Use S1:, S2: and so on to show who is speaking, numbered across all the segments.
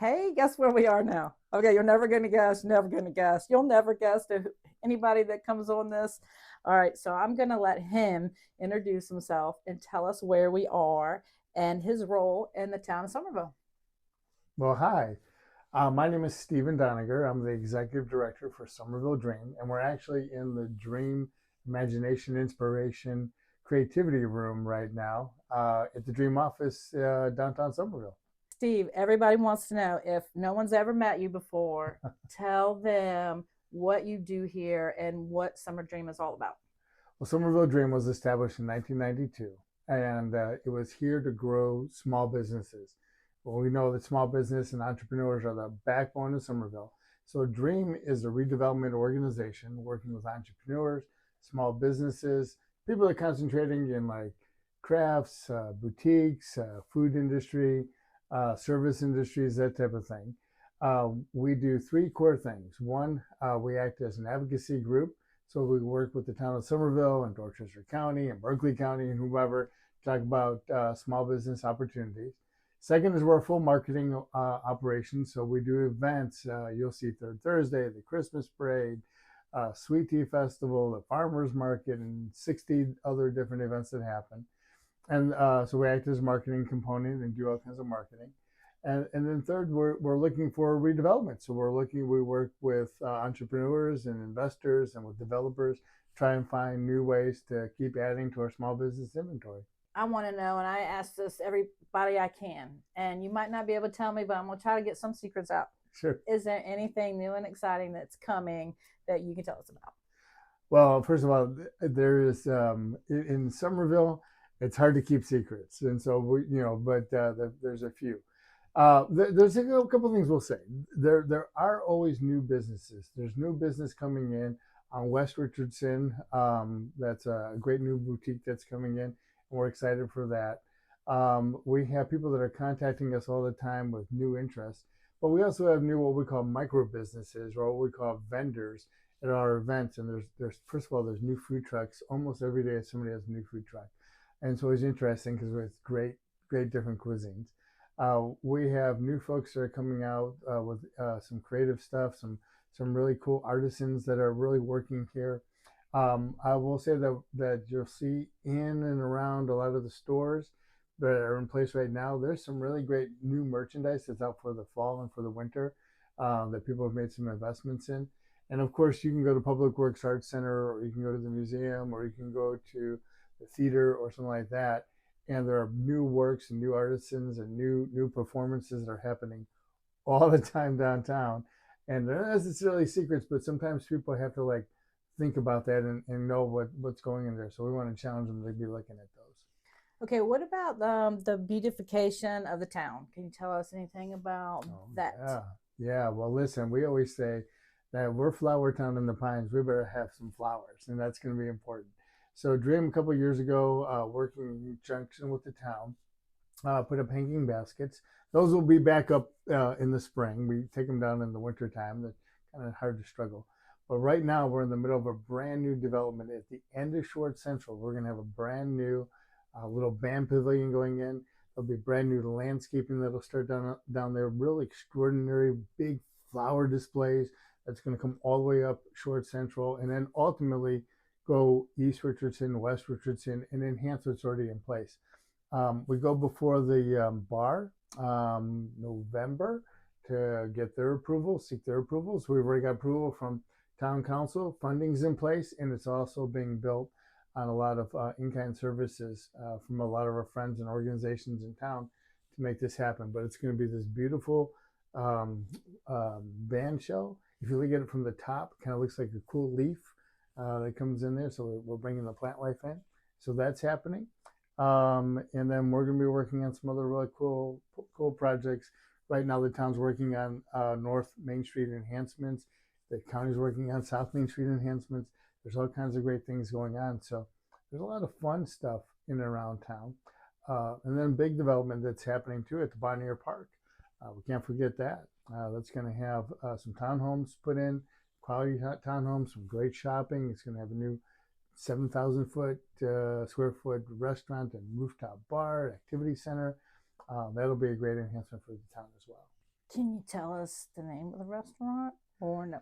S1: Hey, guess where we are now? Okay, you're never going to guess, never going to guess. You'll never guess to anybody that comes on this. All right, so I'm going to let him introduce himself and tell us where we are and his role in the town of Summerville.
S2: Well, hi. My name is Stephen Doniger. I'm the executive director for Summerville Dream, and we're actually in the Dream Imagination, Inspiration, Creativity Room right now at the Dream office downtown Summerville.
S1: Steve, everybody wants to know if no one's ever met you before, tell them what you do here and what Summer Dream is all about.
S2: Well, Summerville Dream was established in 1992, and it was here to grow small businesses. Well, we know that small business and entrepreneurs are the backbone of Summerville. So, Dream is a redevelopment organization working with entrepreneurs, small businesses, people that are concentrating in like crafts, boutiques, food industry, service industries, that type of thing. We do three core things. One, we act as an advocacy group, so we work with the town of Somerville and Dorchester County and Berkeley County and whoever to talk about small business opportunities. Second is we're a full marketing operation, so we do events. You'll see Third Thursday, the Christmas Parade, Sweet Tea Festival, the Farmers Market, and 60 other different events that happen. And so we act as a marketing component and do all kinds of marketing. And then third, we're looking for redevelopment. So we work with entrepreneurs and investors and with developers, try and find new ways to keep adding to our small business inventory.
S1: I want to know, and I ask this everybody I can, and you might not be able to tell me, but I'm going to try to get some secrets out.
S2: Sure.
S1: Is there anything new and exciting that's coming that you can tell us about?
S2: Well, first of all, there is in Somerville, it's hard to keep secrets, and so but there's a few. There's a couple of things we'll say. There are always new businesses. There's new business coming in on West Richardson. That's a great new boutique that's coming in, and we're excited for that. We have people that are contacting us all the time with new interests, but we also have new what we call micro businesses or what we call vendors at our events. And there's first of all there's new food trucks almost every day. Somebody has a new food truck, and it's always interesting because it's great different cuisines. We have new folks that are coming out with some creative stuff, some really cool artisans that are really working here. I will say that you'll see in and around a lot of the stores that are in place right now. There's some really great new merchandise that's out for the fall and for the winter that people have made some investments in. And of course, you can go to Public Works Arts Center, or you can go to the museum, or you can go to the theater or something like that, and there are new works and new artisans and new performances that are happening all the time downtown. And they're not necessarily secrets, but sometimes people have to like think about that and know what's going in there. So we want to challenge them to be looking at those.
S1: Okay, what about the beautification of the town? Can you tell us anything about
S2: Oh
S1: that?
S2: yeah. Well, listen, we always say that we're Flower Town in the Pines. We better have some flowers, and that's going to be important. So Dream a couple of years ago, working in conjunction with the town, put up hanging baskets. Those will be back up in the spring. We take them down in the winter time. That's kind of hard to struggle. But right now, we're in the middle of a brand new development at the end of Short Central. We're going to have a brand new little band pavilion going in. There'll be brand new landscaping that'll start down there. Really extraordinary big flower displays that's going to come all the way up Short Central, and then ultimately go East Richardson, West Richardson, and enhance what's already in place. We go before the bar November to get their approval, seek their approvals. We've already got approval from town council, funding's in place, and it's also being built on a lot of in-kind services from a lot of our friends and organizations in town to make this happen. But it's going to be this beautiful band show. If you look at it from the top, it kind of looks like a cool leaf that comes in there. So we're bringing the plant life in. So that's happening. And then we're going to be working on some other really cool projects. Right now, the town's working on North Main Street enhancements. The county's working on South Main Street enhancements. There's all kinds of great things going on. So there's a lot of fun stuff in and around town. And then big development that's happening too at the Bonnier Park. We can't forget that. That's going to have some townhomes put in, quality townhomes, some great shopping. It's going to have a new 7,000 square foot restaurant and rooftop bar, activity center. That'll be a great enhancement for the town as well.
S1: Can you tell us the name of the restaurant or no?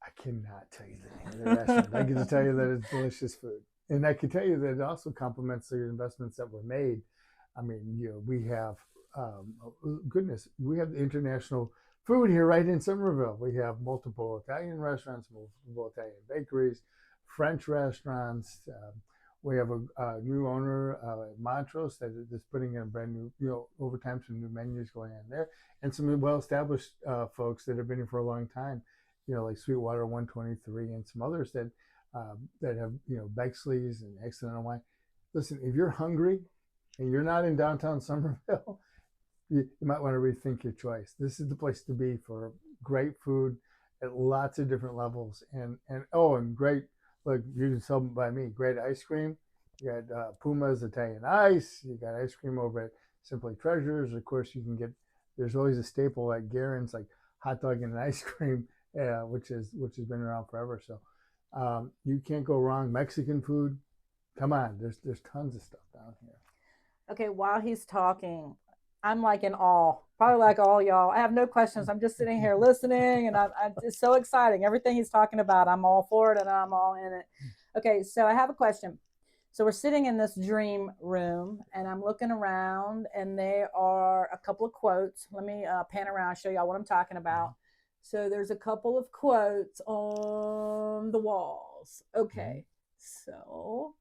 S2: I cannot tell you the name of the restaurant. I can just tell you that it's delicious food. And I can tell you that it also complements the investments that were made. I mean, we have, goodness, we have the international food here right in Summerville. We have multiple Italian restaurants, multiple Italian bakeries, French restaurants. We have a new owner at Montrose that's putting in a brand new, over time, some new menus going in there, and some well-established folks that have been here for a long time, like Sweetwater 123 and some others that have, Bexley's and Excellent Wine. Listen, if you're hungry and you're not in downtown Summerville, you might want to rethink your choice. This is the place to be for great food at lots of different levels, and great. Look, you can sell by me. Great ice cream. You got Puma's Italian Ice. You got ice cream over at Simply Treasures. Of course, you can get. There's always a staple at Garen's, like hot dog and ice cream, which has been around forever. So you can't go wrong. Mexican food. Come on, there's tons of stuff down here.
S1: Okay, while he's talking, I'm like in awe, probably like all y'all. I have no questions. I'm just sitting here listening, and I'm it's so exciting. Everything he's talking about, I'm all for it, and I'm all in it. Okay, so I have a question. So we're sitting in this dream room, and I'm looking around, and there are a couple of quotes. Let me pan around, show y'all what I'm talking about. So there's a couple of quotes on the walls. Okay, so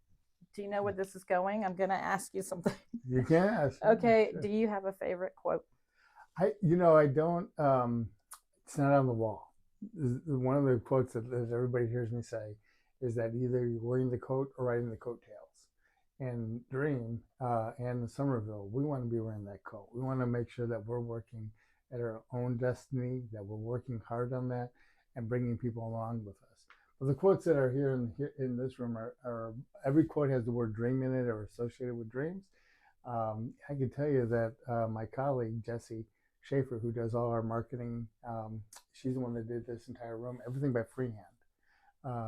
S1: do you know where this is going? I'm going to ask you something.
S2: You can ask.
S1: Okay, sure. Do you have a favorite quote?
S2: I don't. It's not on the wall. One of the quotes that everybody hears me say is that either you're wearing the coat or riding the coattails. And Dream and Summerville, we want to be wearing that coat. We want to make sure that we're working at our own destiny, that we're working hard on that, and bringing people along with us. But the quotes that are here in this room are every quote has the word dream in it or associated with dreams. I can tell you that my colleague, Jessie Schaefer, who does all our marketing, she's the one that did this entire room, everything by freehand.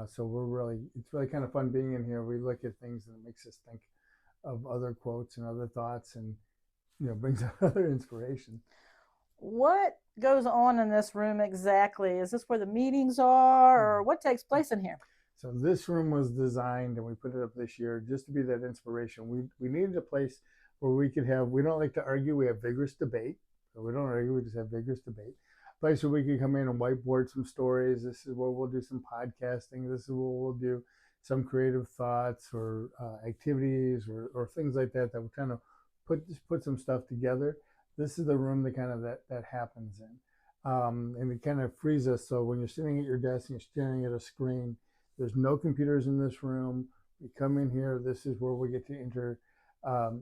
S2: So it's really kind of fun being in here. We look at things and it makes us think of other quotes and other thoughts and, brings out other inspiration.
S1: What goes on in this room exactly? Is this where the meetings are, or what takes place in here?
S2: So this room was designed, and we put it up this year just to be that inspiration. We needed a place where we don't like to argue, we have vigorous debate. So we don't argue, we just have vigorous debate. A place where we can come in and whiteboard some stories. This is where we'll do some podcasting. This is where we'll do some creative thoughts or activities or things like that will kind of put some stuff together. This is the room that happens in. And it kind of frees us. So when you're sitting at your desk and you're staring at a screen, there's no computers in this room. We come in here. This is where we get to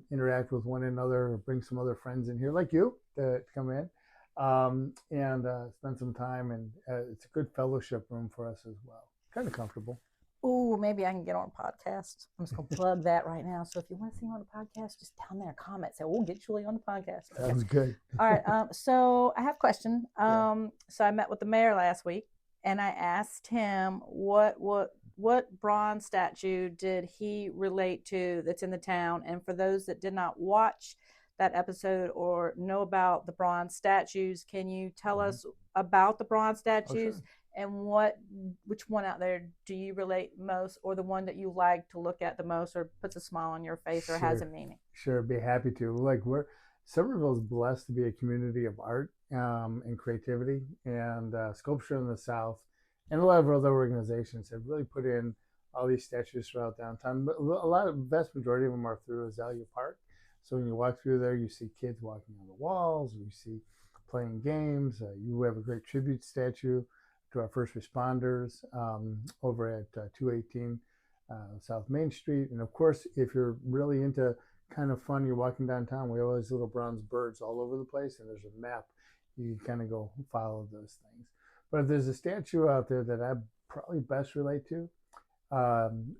S2: interact with one another, or bring some other friends in here, like you, to come in and spend some time. And it's a good fellowship room for us as well. Kind of comfortable.
S1: Ooh, maybe I can get on a podcast. I'm just going to plug that right now. So if you want to see me on a podcast, just down there, comment. Say, we'll get Julie on the podcast.
S2: Okay. Sounds good.
S1: All right. So I have a question. So I met with the mayor last week, and I asked him what bronze statue did he relate to that's in the town. And for those that did not watch that episode or know about the bronze statues, can you tell us about the bronze statues? Oh, sure. And which one out there do you relate most, or the one that you like to look at the most, or puts a smile on your face, or has a meaning?
S2: Sure, be happy to. Summerville is blessed to be a community of art and creativity and sculpture in the South, and a lot of other organizations have really put in all these statues throughout downtown. But vast majority of them are through Azalea Park. So when you walk through there, you see kids walking on the walls, you see playing games. You have a great tribute statue to our first responders over at 218 South Main Street. And of course, if you're really into kind of fun, you're walking downtown, we have all these little bronze birds all over the place, and there's a map. You can kind of go follow those things. But if there's a statue out there that I probably best relate to,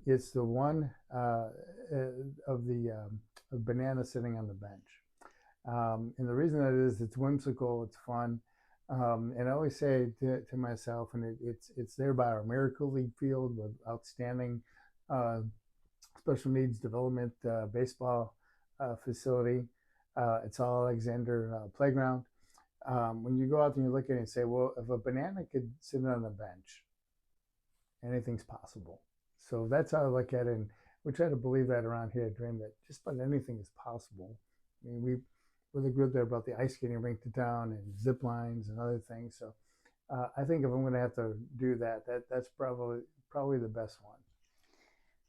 S2: it's the one of the banana sitting on the bench. And the reason that is, it's whimsical, it's fun. And I always say to myself, and it's there by our Miracle League field with outstanding special needs development baseball facility. It's all Alexander playground. when you go out and you look at it and say, well, if a banana could sit on a bench, anything's possible. So that's how I look at it. And we try to believe that around here at Dream, that just about anything is possible. I mean, we're the group there about the ice skating rink to town and zip lines and other things. So I think if I'm going to have to do that, that's probably the best one.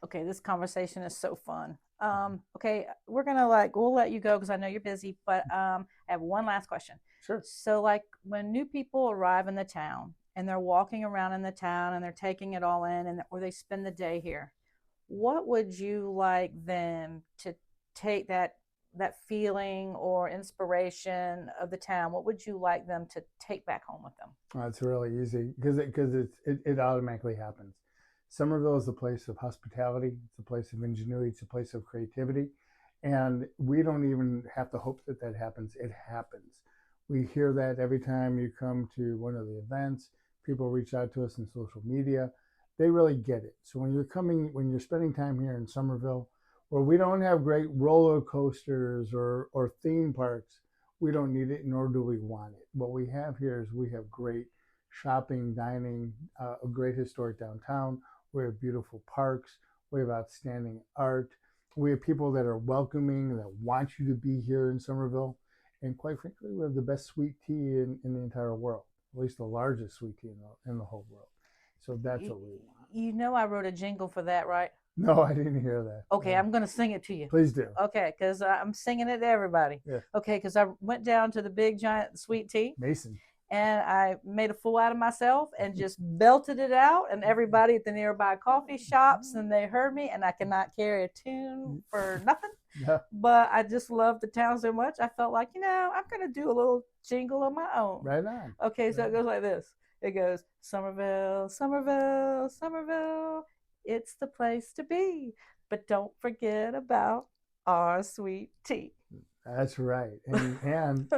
S1: Okay, this conversation is so fun. Okay, we'll let you go because I know you're busy, but I have one last question.
S2: Sure.
S1: So, like, when new people arrive in the town and they're walking around in the town and they're taking it all in, or they spend the day here, what would you like them to take that feeling or inspiration of the town? What would you like them to take back home with them?
S2: It's really easy because it automatically happens. Summerville is a place of hospitality. It's a place of ingenuity. It's a place of creativity. And we don't even have to hope that happens. It happens. We hear that every time you come to one of the events. People reach out to us in social media. They really get it. So when you're spending time here in Summerville, where we don't have great roller coasters or theme parks, we don't need it, nor do we want it. What we have here is we have great shopping, dining, a great historic downtown. We have beautiful parks. We have outstanding art. We have people that are welcoming, that want you to be here in Summerville. And quite frankly, we have the best sweet tea in the entire world, at least the largest sweet tea in the whole world. So that's what we want.
S1: You know, I wrote a jingle for that, right?
S2: No, I didn't hear that.
S1: Okay,
S2: yeah.
S1: I'm going to sing it to you.
S2: Please do.
S1: Okay, because I'm singing it to everybody.
S2: Yeah.
S1: Okay, because I went down to the big giant sweet tea.
S2: Mason.
S1: And I made a fool out of myself and just belted it out, and everybody at the nearby coffee shops, and they heard me, and I cannot carry a tune for nothing.
S2: Yeah.
S1: But I just love the town so much. I felt like, I'm going to do a little jingle of my own.
S2: Right on.
S1: Okay, so it goes like this. It goes, Summerville, Summerville, Summerville, it's the place to be. But don't forget about our sweet tea.
S2: That's right, and and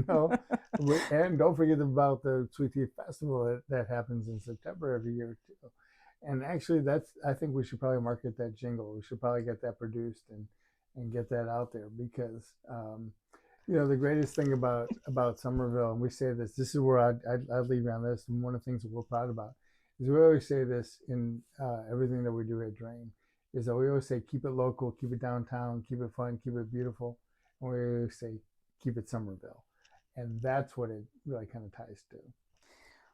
S2: don't forget about the Sweet Tea Festival that happens in September every year too. And actually, I think we should probably market that jingle. We should probably get that produced and get that out there because the greatest thing about Somerville, and we say this is where I'd leave you on this, and one of the things that we're proud about is we always say this in everything that we do at Drain, is that we always say keep it local, keep it downtown, keep it fun, keep it beautiful. And we always say keep it Somerville. And that's what it really kind of ties to.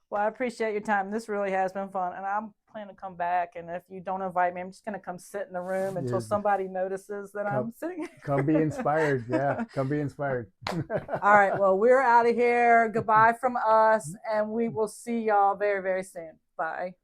S1: Well, I appreciate your time. This really has been fun. And I'm planning to come back. And if you don't invite me, I'm just going to come sit in the room until somebody notices that I'm sitting.
S2: Come be inspired. Yeah, come be inspired.
S1: All right. Well, we're out of here. Goodbye from us. And we will see y'all very, very soon. Bye.